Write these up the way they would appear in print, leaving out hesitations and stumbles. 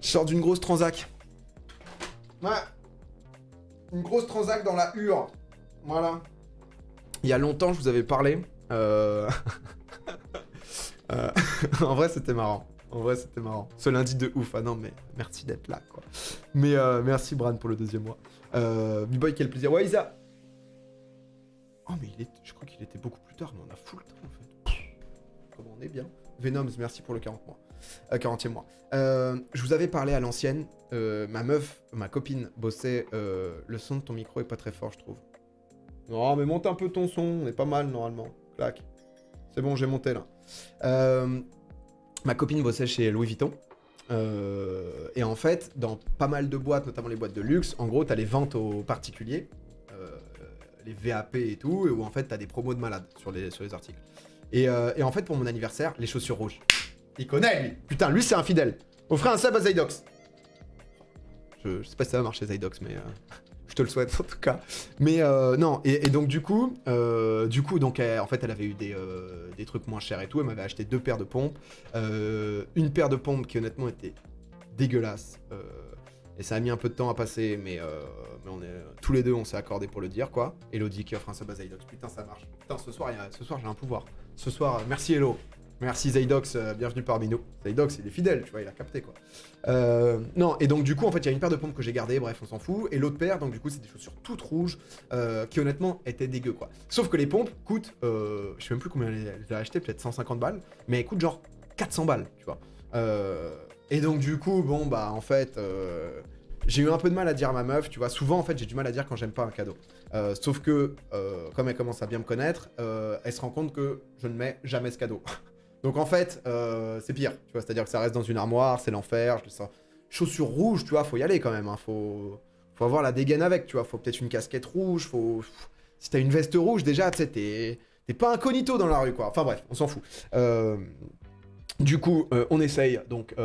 Je sors d'une grosse transac. Ouais. Une grosse transac dans la hure. Voilà. Il y a longtemps, je vous avais parlé. En vrai, c'était marrant. En vrai, c'était marrant. Ce lundi de ouf. Ah non, mais merci d'être là, quoi. Mais merci, Bran, pour le 2e mois. B-Boy, quel plaisir. Ouais, Isa. Oh, mais je crois qu'il était beaucoup plus tard, mais on a full temps, en fait. Comment on est bien. Venoms, merci pour le 40 mois. 40e mois. Je vous avais parlé à l'ancienne. Ma meuf, ma copine, bossait. Le son de ton micro est pas très fort, je trouve. Non, mais monte un peu ton son. On est pas mal, normalement. Clac. C'est bon, j'ai monté, là. Ma copine bossait chez Louis Vuitton. Et en fait, dans pas mal de boîtes, notamment les boîtes de luxe, en gros, t'as les ventes aux particuliers, les VAP et tout, et où en fait, t'as des promos de malades sur les articles. Et en fait, pour mon anniversaire, les chaussures rouges. Il connaît, lui. Putain, lui, c'est un fidèle. Offrez un sub à Zydox. Je sais pas si ça va marcher, Zydox, mais je te le souhaite, en tout cas. Mais non, et donc, du coup, donc, en fait, elle avait eu des trucs moins chers et tout. Elle m'avait acheté 2 paires de pompes. Une paire de pompes qui, honnêtement, était dégueulasse. Et ça a mis un peu de temps à passer, mais on est tous les deux, on s'est accordé pour le dire, quoi. Elodie qui offre un sub à Zydox. Putain, ça marche. Putain, ce soir, j'ai un pouvoir. Ce soir, merci Hello. Merci Zydox, bienvenue parmi nous. Zydox, il est fidèle, tu vois, il a capté, quoi. Non, et donc du coup, en fait, il y a une paire de pompes que j'ai gardées, bref, on s'en fout. Et l'autre paire, donc du coup, c'est des chaussures toutes rouges, qui honnêtement étaient dégueu, quoi. Sauf que les pompes coûtent, je sais même plus combien elle les a achetées, peut-être 150 balles, mais elles coûtent genre 400 balles, tu vois. Et donc du coup, bon, bah, en fait, j'ai eu un peu de mal à dire à ma meuf, tu vois. Souvent, en fait, j'ai du mal à dire quand j'aime pas un cadeau. Sauf que, comme elle commence à bien me connaître, elle se rend compte que je ne mets jamais ce cadeau. Donc en fait, c'est pire, tu vois, c'est-à-dire que ça reste dans une armoire, c'est l'enfer, je le sens. Chaussures rouges, tu vois, faut y aller quand même, hein, faut avoir la dégaine avec, tu vois, faut peut-être une casquette rouge, si t'as une veste rouge, déjà, tu sais, t'es pas incognito dans la rue, quoi. Enfin bref, on s'en fout. Du coup, on essaye, donc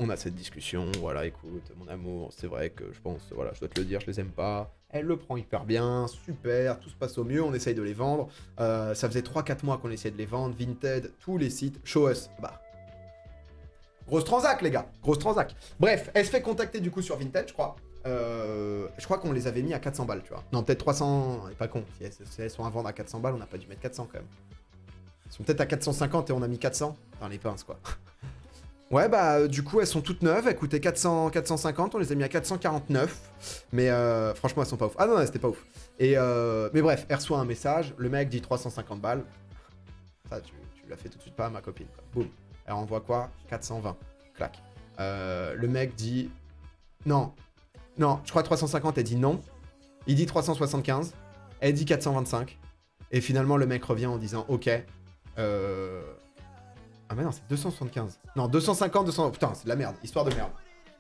on a cette discussion, voilà, écoute, mon amour, c'est vrai que je pense, voilà, je dois te le dire, je les aime pas. Elle le prend hyper bien, super, tout se passe au mieux, on essaye de les vendre. Ça faisait 3-4 mois qu'on essayait de les vendre, Vinted, tous les sites, Show Us, bah. Grosse transac, les gars, grosse transac. Bref, elle se fait contacter du coup sur Vinted, je crois. Je crois qu'on les avait mis à 400 balles, tu vois. Non, peut-être 300, pas con, si elles sont à vendre à 400 balles, on n'a pas dû mettre 400 quand même. Elles sont peut-être à 450 et on a mis 400. Dans les pinces, quoi. Ouais, bah, du coup, elles sont toutes neuves. Elles coûtaient 450. On les a mis à 449. Mais franchement, elles sont pas ouf. Ah non, c'était pas ouf. Et mais bref, elle reçoit un message. Le mec dit 350 balles. Ça, tu l'as fait tout de suite pas à ma copine, quoi. Boum. Elle envoie quoi? 420. Clac. Le mec dit... Non. Non, je crois 350. Elle dit non. Il dit 375. Elle dit 425. Et finalement, le mec revient en disant OK. Ah mais non, c'est 275. Non, 250, 200... Putain, c'est de la merde. Histoire de merde.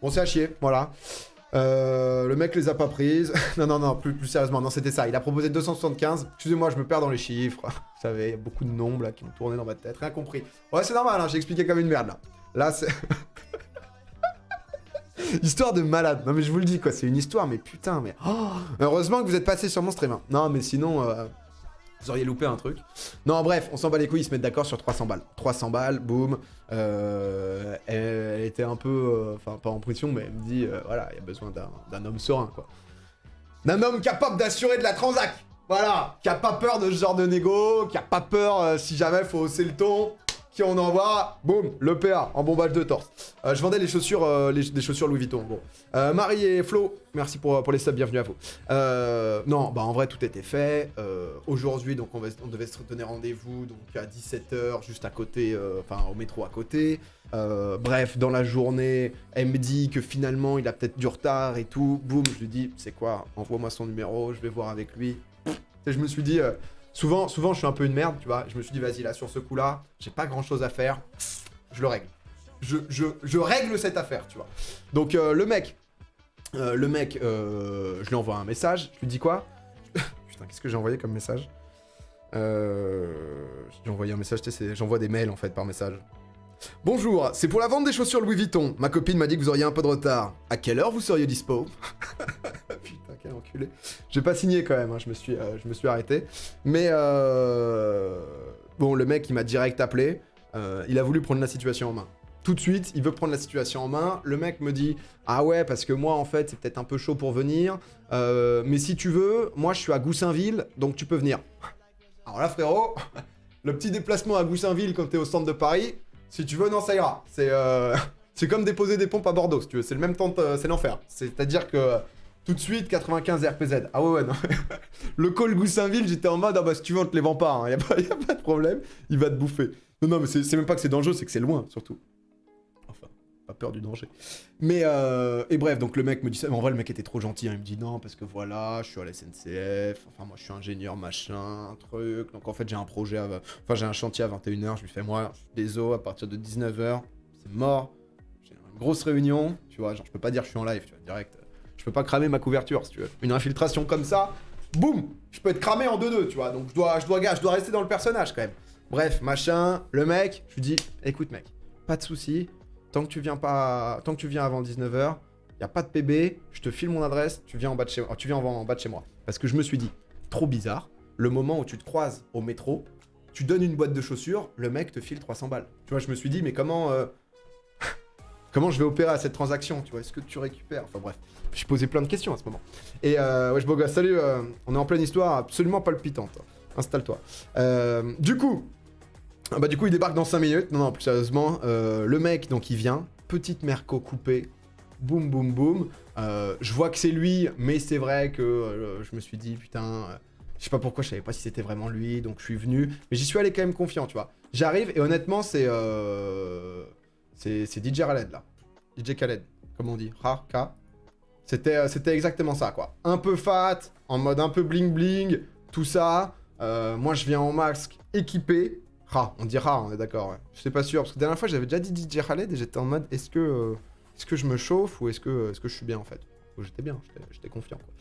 Bon, c'est à chier, voilà. Le mec les a pas prises. non, plus sérieusement. Non, c'était ça. Il a proposé 275. Excusez-moi, je me perds dans les chiffres. Vous savez, il y a beaucoup de nombres là qui m'ont tourné dans ma tête. Rien compris. Ouais, c'est normal, hein, j'ai expliqué comme une merde là. Là, c'est... Histoire de malade. Non mais je vous le dis, quoi. C'est une histoire, mais putain, mais... Oh, heureusement que vous êtes passé sur mon stream. Hein. Non, mais sinon... Vous auriez loupé un truc. Non, bref, on s'en bat les couilles, ils se mettent d'accord sur 300 balles. 300 balles, boum. Elle était un peu... Enfin, pas en pression, mais elle me dit, voilà, il y a besoin d'un homme serein, quoi. D'un homme capable d'assurer de la transac. Voilà. Qui a pas peur de ce genre de négo, qui a pas peur, si jamais faut hausser le ton, qui on envoie, boum, le PA, en bombage de torse. Je vendais les chaussures, des chaussures Louis Vuitton, bon. Marie et Flo, merci pour les subs, bienvenue à vous. Non, bah en vrai, tout était fait. Aujourd'hui, donc, on devait se donner rendez-vous donc à 17h, juste à côté, enfin, au métro à côté. Bref, dans la journée, elle me dit que finalement, il a peut-être du retard et tout. Boum, je lui dis, c'est quoi, envoie-moi son numéro, je vais voir avec lui. Et je me suis dit... Souvent, je suis un peu une merde, tu vois. Je me suis dit, vas-y, là, sur ce coup-là, j'ai pas grand-chose à faire. Je le règle. Je règle cette affaire, tu vois. Donc, le mec, je lui envoie un message. Je lui dis quoi? Putain, qu'est-ce que j'ai envoyé comme message? J'ai envoyé un message, tu sais, j'envoie des mails, en fait, par message. Bonjour, c'est pour la vente des chaussures Louis Vuitton. Ma copine m'a dit que vous auriez un peu de retard. À quelle heure vous seriez dispo? Putain, quel enculé. J'ai pas signé quand même, hein. je me suis arrêté. Mais bon, le mec, il m'a direct appelé. Il a voulu prendre la situation en main. Tout de suite, il veut prendre la situation en main. Le mec me dit « Ah ouais, parce que moi, en fait, c'est peut-être un peu chaud pour venir. Mais si tu veux, moi, je suis à Goussainville, donc tu peux venir. » Alors là, frérot, le petit déplacement à Goussainville quand t'es au centre de Paris, si tu veux, non, ça ira. C'est comme déposer des pompes à Bordeaux, si tu veux. C'est le même temps, c'est l'enfer. C'est-à-dire que tout de suite, 95 RPZ. Ah ouais, non. Le call Goussainville, j'étais en mode « Ah bah, si tu veux, on te les vend pas. Hein. Y a pas de problème. Il va te bouffer. » Non, mais c'est même pas que c'est dangereux, c'est que c'est loin, surtout. Enfin, pas peur du danger. Mais, et bref, donc le mec me dit ça. Mais en vrai, le mec était trop gentil. Hein. Il me dit non, parce que voilà, je suis à la SNCF. Enfin, moi, je suis ingénieur, machin, un truc. Donc, en fait, j'ai un projet, enfin, j'ai un chantier à 21h. Je lui fais, moi, désolé, à partir de 19h, c'est mort. J'ai une grosse réunion. Tu vois, genre, je peux pas dire que je suis en live, tu vois, direct. Je peux pas cramer ma couverture, si tu veux. Une infiltration comme ça, boum, je peux être cramé en 2-2, tu vois. Donc, je dois rester dans le personnage, quand même. Bref, machin, le mec, je lui dis, écoute mec, pas de soucis, tant que tu viens avant 19h, y a pas de PB, je te file mon adresse, tu viens en bas de chez moi. Parce que je me suis dit, trop bizarre, le moment où tu te croises au métro, tu donnes une boîte de chaussures, le mec te file 300 balles. Tu vois, je me suis dit, mais comment je vais opérer à cette transaction, tu vois, est-ce que tu récupères? Enfin bref, je suis posé plein de questions à ce moment. Et wesh beau gosse, salut, on est en pleine histoire absolument palpitante. Installe-toi. Du coup, il débarque dans 5 minutes. Non, plus sérieusement. Le mec, donc, il vient. Petite Merco coupée. Boum, boum, boum. Je vois que c'est lui, mais c'est vrai que je me suis dit, putain, je sais pas pourquoi, je savais pas si c'était vraiment lui, donc je suis venu. Mais j'y suis allé quand même confiant, tu vois. J'arrive et honnêtement, c'est DJ Khaled, là. DJ Khaled, comme on dit. K. C'était exactement ça, quoi. Un peu fat, en mode un peu bling-bling, tout ça. Moi, je viens en masque équipé. On dit on est d'accord, ouais. Je suis pas sûr, parce que la dernière fois, j'avais déjà dit DJ Khaled et j'étais en mode, est-ce que je me chauffe ou est-ce que je suis bien, en fait? J'étais bien, j'étais confiant, quoi.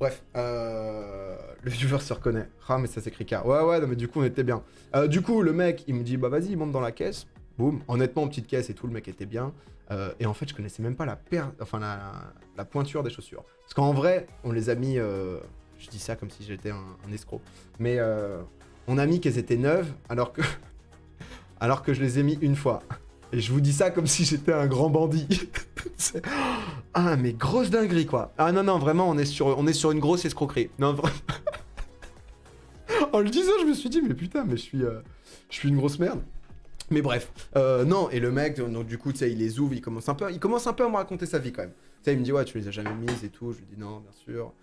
Bref, le viewer se reconnaît. Mais ça s'écrit K. Ouais, non, mais du coup, on était bien. Du coup, le mec, il me dit, bah vas-y, il monte dans la caisse. Boum. Honnêtement, petite caisse et tout, le mec était bien. Et en fait, je connaissais même pas la pointure des chaussures. Parce qu'en vrai, on les a mis... je dis ça comme si j'étais un escroc. Mais... on a mis qu'elles étaient neuves, alors que je les ai mis une fois. Et je vous dis ça comme si j'étais un grand bandit. Ah, mais grosse dinguerie, quoi. Ah non, vraiment, on est sur une grosse escroquerie. Non, vraiment. En le disant, je me suis dit, mais putain, mais je suis une grosse merde. Mais bref, non, et le mec, donc du coup, tu sais, il les ouvre, il commence un peu à me raconter sa vie, quand même. Tu sais, il me dit, ouais, tu les as jamais mises et tout. Je lui dis, non, bien sûr.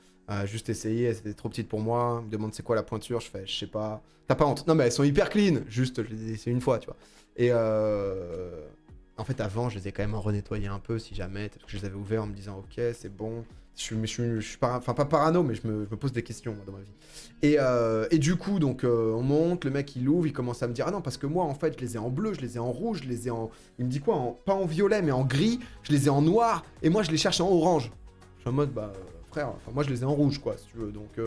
Juste essayer, elles étaient trop petites pour moi. Il me demande c'est quoi la pointure, je fais je sais pas. T'as pas honte? Non mais elles sont hyper clean, juste je les ai essayées une fois, tu vois. Et en fait avant je les ai quand même renettoyées un peu si jamais, parce que je les avais ouverts en me disant ok c'est bon. Je suis pas parano mais je me pose des questions moi, dans ma vie. Et du coup donc on monte, le mec il ouvre, il commence à me dire ah non parce que moi en fait je les ai en bleu, je les ai en rouge, je les ai en... Il me dit quoi pas en violet mais en gris, je les ai en noir et moi je les cherche en orange. Je suis en mode bah... Enfin, moi je les ai en rouge quoi si tu veux, donc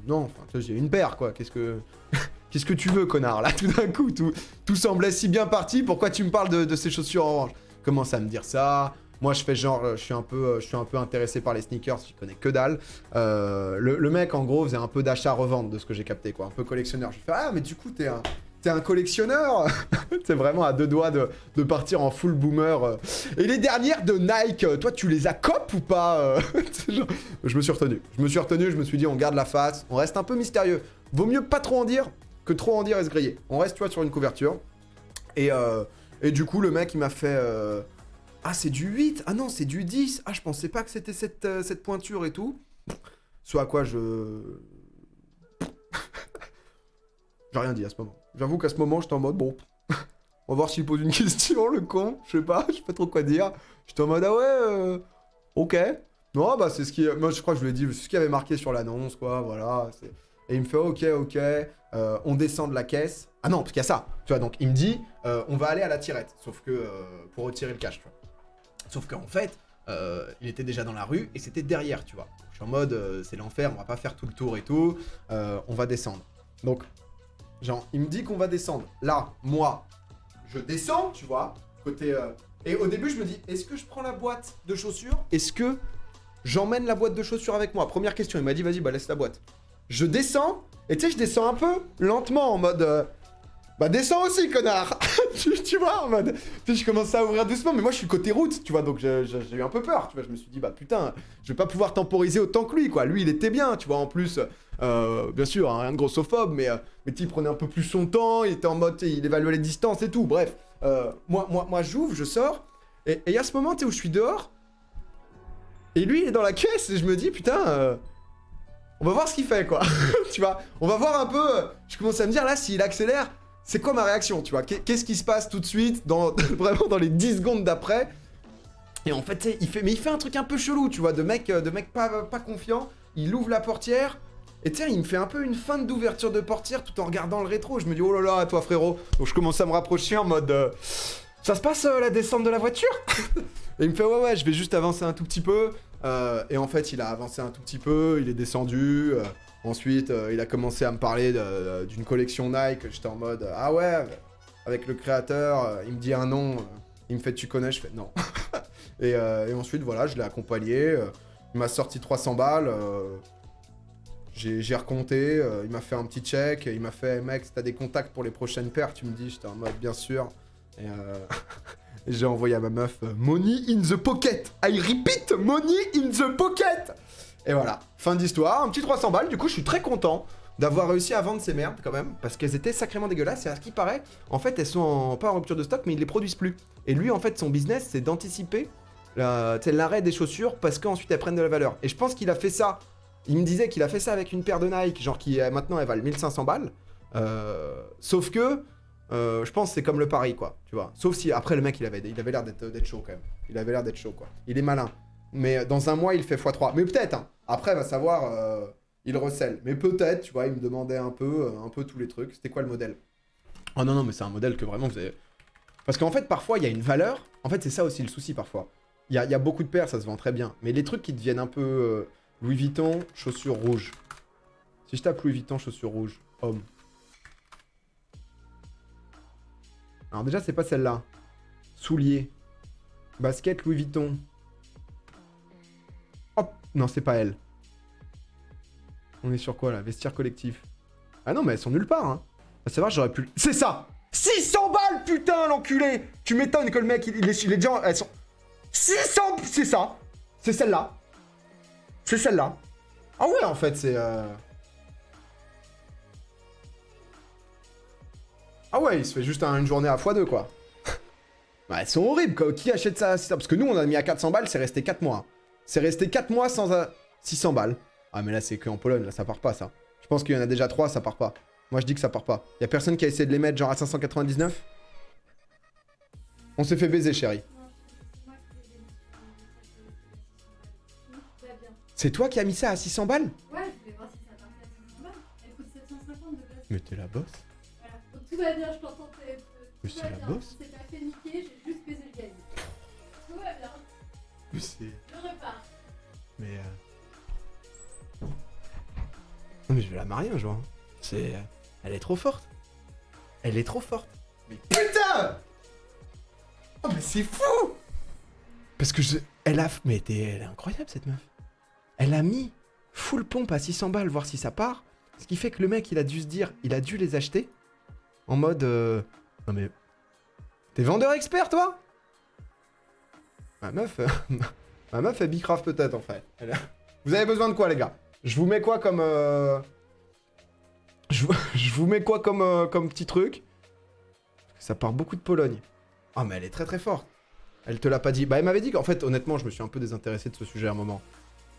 non, enfin j'ai une paire quoi, qu'est-ce que tu veux connard là, tout d'un coup, tout semblait si bien parti, pourquoi tu me parles de ces chaussures orange? Commence à me dire ça, moi je fais genre, je suis un peu intéressé par les sneakers, je connais que dalle, le mec en gros faisait un peu d'achat-revente de ce que j'ai capté quoi, un peu collectionneur, je lui fais ah mais du coup t'es un collectionneur. C'est vraiment à deux doigts de partir en full boomer. Et les dernières de Nike, toi, tu les as cop ou pas? Genre... Je me suis retenu, je me suis dit, on garde la face, on reste un peu mystérieux. Vaut mieux pas trop en dire que trop en dire et se griller. On reste, tu vois, sur une couverture. Et du coup, le mec, il m'a fait... Ah, c'est du 8? Ah non, c'est du 10. Ah, je pensais pas que c'était cette pointure et tout. Soit à quoi je... J'ai rien dit à ce moment. J'avoue qu'à ce moment, j'étais en mode, bon, on va voir s'il pose une question, le con. Je sais pas trop quoi dire. J'étais en mode, ah ouais, ok. Non, bah c'est ce qui... Moi, je crois que je lui ai dit, c'est ce qui avait marqué sur l'annonce, quoi, voilà. Et il me fait, ok, on descend de la caisse. Ah non, parce qu'il y a ça, tu vois, donc il me dit, on va aller à la tirette, sauf que, pour retirer le cash, tu vois. Sauf qu'en fait, il était déjà dans la rue, et c'était derrière, tu vois. Je suis en mode, c'est l'enfer, on va pas faire tout le tour et tout, on va descendre. Donc... Genre, il me dit qu'on va descendre. Là, moi, je descends, tu vois, côté... Et au début, je me dis, est-ce que je prends la boîte de chaussures? Est-ce que j'emmène la boîte de chaussures avec moi? Première question, il m'a dit, vas-y, bah laisse la boîte. Je descends, et tu sais, je descends un peu lentement, en mode... Bah descends aussi, connard. Tu vois, en mode... Tu sais, je commence à ouvrir doucement, mais moi je suis côté route, tu vois, donc j'ai eu un peu peur, tu vois. Je me suis dit, bah putain, je vais pas pouvoir temporiser autant que lui, quoi. Lui, il était bien, tu vois, en plus, bien sûr, hein, rien de grossophobe, mais il prenait un peu plus son temps, il était en mode, il évaluait les distances et tout, bref. Moi j'ouvre, je sors, et il y a ce moment, tu sais, où je suis dehors, et lui, il est dans la caisse, et je me dis, putain... on va voir ce qu'il fait, quoi. Tu vois, on va voir un peu... je commence à me dire, là, s'il accélère... c'est quoi ma réaction, tu vois? Qu'est-ce qui se passe tout de suite, vraiment dans les 10 secondes d'après? Et en fait, tu sais, il fait un truc un peu chelou, tu vois, de mec pas confiant. Il ouvre la portière, et tiens, il me fait un peu une feinte d'ouverture de portière tout en regardant le rétro. Je me dis, oh là là, toi frérot. Donc je commence à me rapprocher en mode... ça se passe la descente de la voiture? Et il me fait, ouais, je vais juste avancer un tout petit peu. Et en fait, il a avancé un tout petit peu, il est descendu... ensuite, il a commencé à me parler d'une collection Nike. J'étais en mode, ah ouais, avec le créateur, il me dit un nom, il me fait, tu connais? Je fais, non. et ensuite, voilà, je l'ai accompagné, il m'a sorti 300 balles, j'ai recompté, il m'a fait un petit check, il m'a fait, mec, si t'as des contacts pour les prochaines paires, tu me dis, j'étais en mode, bien sûr. Et j'ai envoyé à ma meuf, money in the pocket. I repeat, money in the pocket. Et voilà, fin d'histoire, un petit 300 balles, du coup je suis très content d'avoir réussi à vendre ces merdes quand même, parce qu'elles étaient sacrément dégueulasses, et à ce qui paraît, en fait elles sont pas en rupture de stock, mais ils les produisent plus. Et lui en fait son business c'est d'anticiper l'arrêt des chaussures, parce qu'ensuite elles prennent de la valeur. Et je pense qu'il a fait ça, il me disait qu'il a fait ça avec une paire de Nike, genre qui maintenant elles valent 1500 balles, sauf que, je pense que c'est comme le pari quoi, tu vois. Sauf si après le mec il avait l'air d'être chaud quand même, il avait l'air d'être chaud quoi, il est malin. Mais dans un mois, il fait x3. Mais peut-être, hein. Après, va savoir, il recèle. Mais peut-être, tu vois, il me demandait un peu tous les trucs. C'était quoi le modèle? Oh non, mais c'est un modèle que vraiment vous avez... Parce qu'en fait, parfois, il y a une valeur. En fait, c'est ça aussi le souci, parfois. Il y a beaucoup de paires, ça se vend très bien. Mais les trucs qui deviennent un peu Louis Vuitton, chaussures rouges. Si je tape Louis Vuitton, chaussures rouges, homme. Alors déjà, c'est pas celle-là. Souliers. Basket Louis Vuitton. Hop, non, c'est pas elle. On est sur quoi, là? Vestiaire collectif. Ah non, mais elles sont nulle part, hein. À savoir, j'aurais pu... C'est ça! 600 balles, putain, l'enculé! Tu m'étonnes que le mec, il est déjà... Elles sont... 600... C'est ça! C'est celle-là. C'est celle-là. Ah ouais, en fait, c'est... Ah ouais, il se fait juste une journée à x2, quoi. Bah, elles sont horribles, quoi. Qui achète ça? Parce que nous, on a mis à 400 balles, c'est resté 4 mois. C'est resté 4 mois sans 600 balles. Ah mais là c'est que en Pologne, là ça part pas ça. Je pense qu'il y en a déjà 3, ça part pas. Moi je dis que ça part pas. Y a personne qui a essayé de les mettre genre à 599? On s'est fait baiser chérie. C'est toi qui as mis ça à 600 balles? Ouais, je voulais voir si ça partait à 600 balles. Elle coûte 750 de base. Mais t'es la bosse. Voilà. Donc tout va bien, je t'entends. Mais c'est la bosse. Je t'ai pas fait niquer, j'ai juste baisé le gaz. Tout va bien. Mais c'est... Je repars. Mais non mais je vais la marier un jour. Hein. C'est... Elle est trop forte. Elle est trop forte. Mais putain! Oh mais c'est fou! Parce que elle a... Mais elle est incroyable cette meuf. Elle a mis full pompe à 600 balles, voir si ça part. Ce qui fait que le mec, il a dû se dire... Il a dû les acheter. En mode... Non mais... T'es vendeur expert, toi? Ma meuf... Ma meuf, elle bicrave peut-être, en fait. Vous avez besoin de quoi, les gars? Je vous mets quoi comme... Je vous mets quoi comme petit truc? Ça part beaucoup de Pologne. Ah, mais elle est très très forte. Elle te l'a pas dit. Bah, elle m'avait dit qu'en fait, honnêtement, je me suis un peu désintéressé de ce sujet à un moment.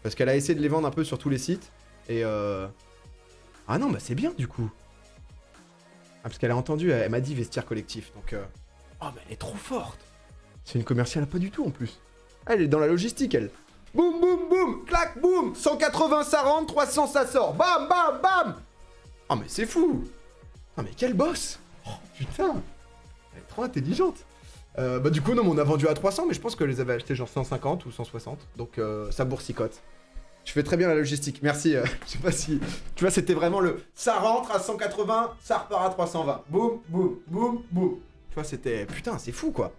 Parce qu'elle a essayé de les vendre un peu sur tous les sites. Et ah non, bah c'est bien, du coup. Ah, parce qu'elle a entendu, elle m'a dit vestiaire collectif. Donc... Oh, mais elle est trop forte. C'est une commerciale, pas du tout, en plus. Elle est dans la logistique, elle. Boum, boum, boum, clac, boum. 180, ça rentre, 300, ça sort. Bam, bam, bam. Oh, mais c'est fou. Oh, mais quel boss. Oh, putain. Elle est trop intelligente. Bah, du coup, non, on a vendu à 300, mais je pense que les avait achetés genre 150 ou 160. Donc, ça boursicote. Tu fais très bien la logistique. Merci. Je sais pas si... Tu vois, c'était vraiment le... Ça rentre à 180, ça repart à 320. Boum, boum, boum, boum. Tu vois, c'était... Putain, c'est fou, quoi.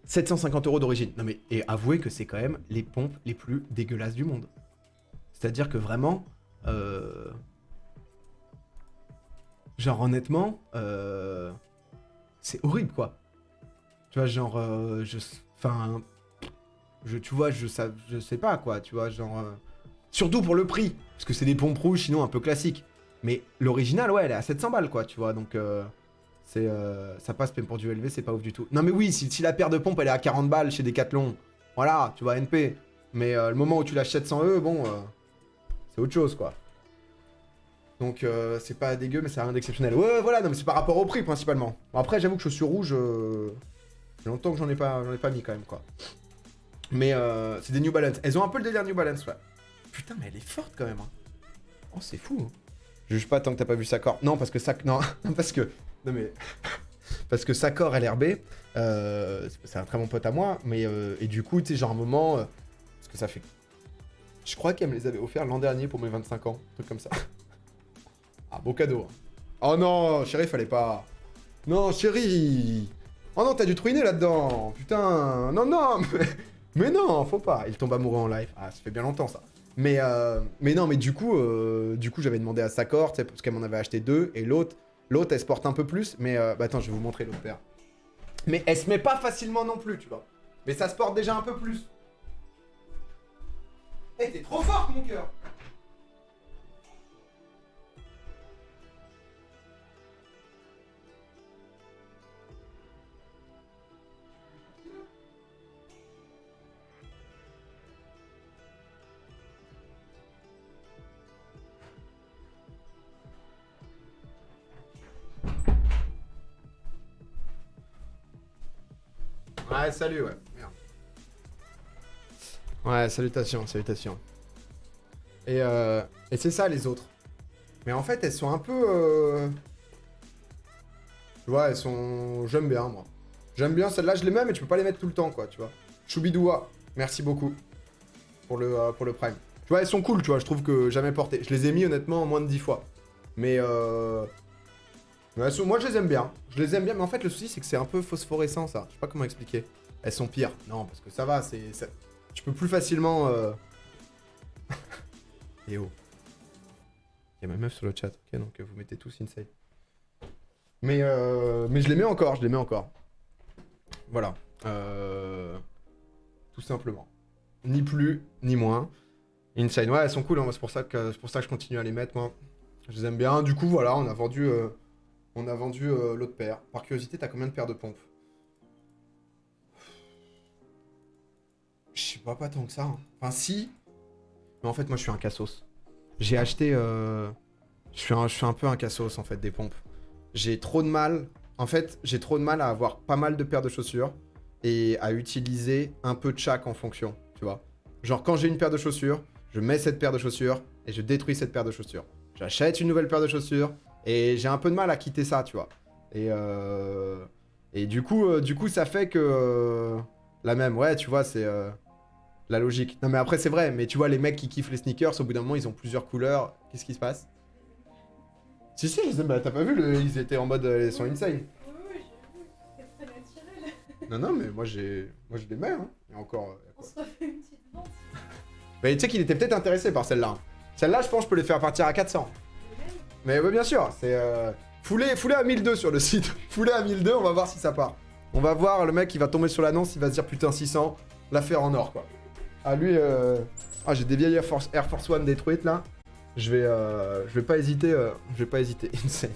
750 € d'origine. Non mais, et avouez que c'est quand même les pompes les plus dégueulasses du monde. C'est-à-dire que vraiment... Genre, honnêtement, c'est horrible, quoi. Tu vois, genre, enfin, tu vois, je sais pas, quoi, tu vois, genre... surtout pour le prix, parce que c'est des pompes rouges, sinon un peu classiques. Mais l'original, ouais, elle est à 700 balles, quoi, tu vois, donc... ça passe même pour du LV, c'est pas ouf du tout. Non mais oui, si la paire de pompes, elle est à 40 balles chez Decathlon, voilà, tu vois, NP. Mais le moment où tu lâches 700 E, bon, c'est autre chose, quoi. Donc c'est pas dégueu, mais c'est rien d'exceptionnel. Ouais, voilà, non mais c'est par rapport au prix, principalement. Bon, après, j'avoue que chaussures rouges, c'est longtemps que j'en ai pas mis, quand même, quoi. Mais c'est des New Balance. Elles ont un peu le délire New Balance, ouais. Putain, mais elle est forte, quand même, hein. Oh, c'est fou, hein. Je juge pas tant que t'as pas vu Sakor. Non, parce que non, parce que... Non, mais... parce que Sakor LRB, c'est un très bon pote à moi, mais... et du coup, tu sais, genre, un moment... parce que ça fait... Je crois qu'elle me les avait offerts l'an dernier pour mes 25 ans. Un truc comme ça. Ah, beau cadeau. Oh non, chérie, fallait pas... Non, chérie. Oh non, t'as dû trouiner là-dedans. Putain. Non, non, mais non, faut pas. Il tombe amoureux en live. Ah, ça fait bien longtemps, ça. Mais non, mais du coup j'avais demandé à Sakor, tu sais, parce qu'elle m'en avait acheté 2, et l'autre, elle se porte un peu plus, mais bah attends, je vais vous montrer l'autre paire. Mais elle se met pas facilement non plus, tu vois. Mais ça se porte déjà un peu plus. Eh, t'es trop forte, mon cœur. Ouais, salut, ouais. Merde. Ouais, salutations, salutations. Et c'est ça, les autres. Mais en fait, elles sont un peu... Tu vois, elles sont... J'aime bien, moi. J'aime bien celle-là, je les mets, mais tu peux pas les mettre tout le temps, quoi, tu vois. Choubidoua, merci beaucoup pour le Prime. Tu vois, elles sont cool, tu vois, je trouve que jamais porté. Je les ai mis, honnêtement, en moins de 10 fois. Mais elles sont... moi, je les aime bien. Je les aime bien, mais en fait, le souci, c'est que c'est un peu phosphorescent, ça. Je sais pas comment expliquer. Elles sont pires. Non, parce que ça va, c'est... Tu peux plus facilement... Et oh. Il y a ma meuf sur le chat, ok, donc vous mettez tous insane. Mais je les mets encore, je les mets encore. Voilà. Tout simplement. Ni plus, ni moins. Insane, ouais, elles sont cool, hein, c'est pour ça que je continue à les mettre, moi. Je les aime bien. Du coup, voilà, on a vendu l'autre paire. Par curiosité, t'as combien de paires de pompes? Je sais pas tant que ça. Hein. Enfin, si. Mais en fait, moi, je suis un cassos. J'ai acheté... Je suis un peu un cassos, en fait, des pompes. J'ai trop de mal... En fait, j'ai trop de mal à avoir pas mal de paires de chaussures et à utiliser un peu de chaque en fonction, tu vois. Genre, quand j'ai une paire de chaussures, je mets cette paire de chaussures et je détruis cette paire de chaussures. J'achète une nouvelle paire de chaussures et j'ai un peu de mal à quitter ça, tu vois. Et du coup, ça fait que... la même, ouais, tu vois, c'est... la logique. Non mais après c'est vrai, mais tu vois les mecs qui kiffent les sneakers, au bout d'un moment ils ont plusieurs couleurs. Qu'est-ce qui se passe? Si si, bah, t'as pas vu, ils étaient en mode ils sont insane. Oui, oui, j'ai vu. C'est très naturel. Non non mais moi je les mets hein. Et encore. On se refait une petite vente. Bah tu sais qu'il était peut-être intéressé par celle-là. Celle-là je pense que je peux les faire partir à 400. Mais ouais, bien sûr, c'est foulez à 1002 sur le site. Foulez à 1002, on va voir si ça part. On va voir le mec il va tomber sur l'annonce, il va se dire putain 600, l'affaire en or quoi. Ah lui, j'ai des vieilles Air Force One détruites là. Je vais pas hésiter, Insane.